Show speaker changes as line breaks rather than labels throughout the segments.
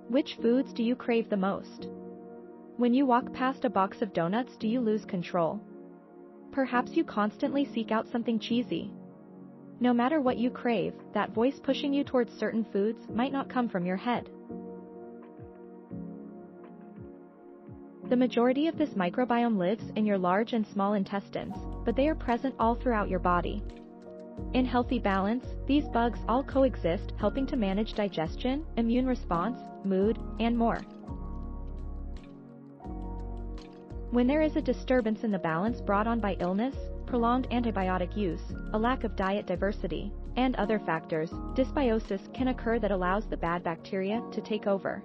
Which foods do you crave the most? When you walk past a box of donuts, do you lose control? Perhaps you constantly seek out something cheesy. No matter what you crave, that voice pushing you towards certain foods might not come from your head. The majority of this microbiome lives in your large and small intestines, but they are present all throughout your body. In healthy balance, these bugs all coexist, helping to manage digestion, immune response, mood, and more. When there is a disturbance in the balance brought on by illness, prolonged antibiotic use, a lack of diet diversity, and other factors, dysbiosis can occur that allows the bad bacteria to take over.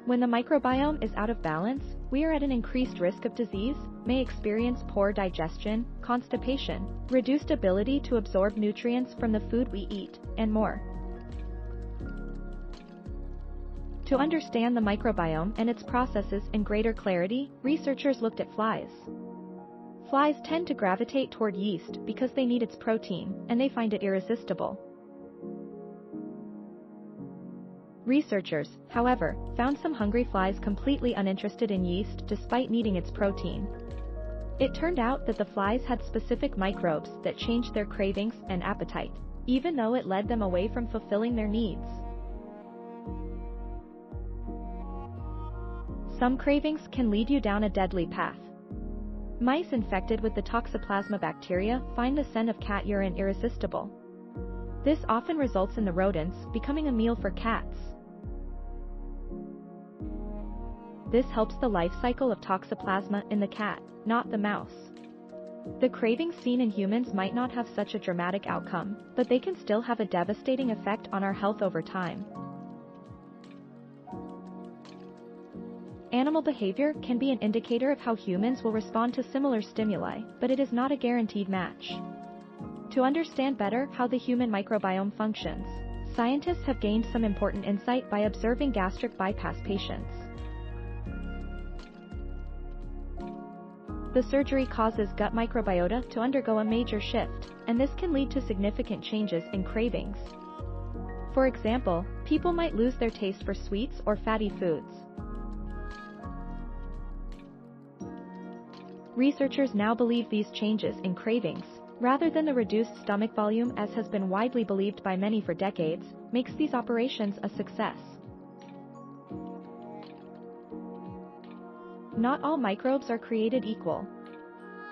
When the microbiome is out of balance, we are at an increased risk of disease, may experience poor digestion, constipation, reduced ability to absorb nutrients from the food we eat, and more. To understand the microbiome and its processes in greater clarity, researchers looked at flies. Flies tend to gravitate toward yeast because they need its protein, and they find it irresistible. Researchers, however, found some hungry flies completely uninterested in yeast despite needing its protein. It turned out that the flies had specific microbes that changed their cravings and appetite, even though it led them away from fulfilling their needs. Some cravings can lead you down a deadly path. Mice infected with the Toxoplasma bacteria find the scent of cat urine irresistible. This often results in the rodents becoming a meal for cats. This helps the life cycle of Toxoplasma in the cat, not the mouse. The cravings seen in humans might not have such a dramatic outcome, but they can still have a devastating effect on our health over time. Animal behavior can be an indicator of how humans will respond to similar stimuli, but it is not a guaranteed match. To understand better how the human microbiome functions, scientists have gained some important insight by observing gastric bypass patients. The surgery causes gut microbiota to undergo a major shift, and this can lead to significant changes in cravings. For example, people might lose their taste for sweets or fatty foods. Researchers now believe these changes in cravings, rather than the reduced stomach volume as has been widely believed by many for decades, makes these operations a success. Not all microbes are created equal.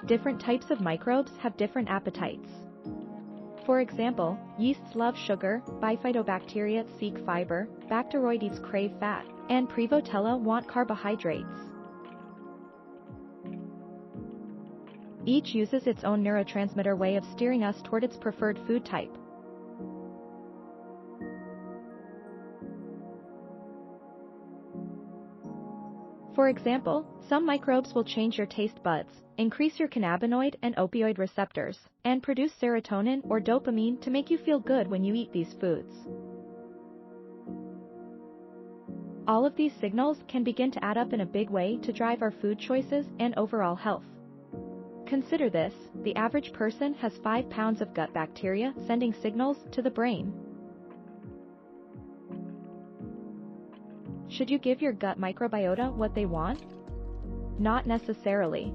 Different types of microbes have different appetites. For example, yeasts love sugar, Bifidobacteria seek fiber, Bacteroides crave fat, and Prevotella want carbohydrates. Each uses its own neurotransmitter way of steering us toward its preferred food type. For example, some microbes will change your taste buds, increase your cannabinoid and opioid receptors, and produce serotonin or dopamine to make you feel good when you eat these foods. All of these signals can begin to add up in a big way to drive our food choices and overall health. Consider this: the average person has 5 pounds of gut bacteria sending signals to the brain. Should you give your gut microbiota what they want? Not necessarily.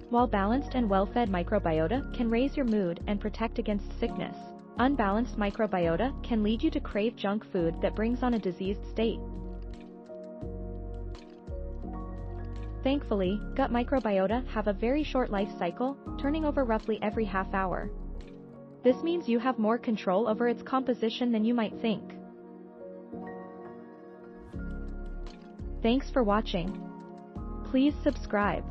While balanced and well-fed microbiota can raise your mood and protect against sickness, unbalanced microbiota can lead you to crave junk food that brings on a diseased state. Thankfully, gut microbiota have a very short life cycle, turning over roughly every half hour. This means you have more control over its composition than you might think. Thanks for watching. Please subscribe.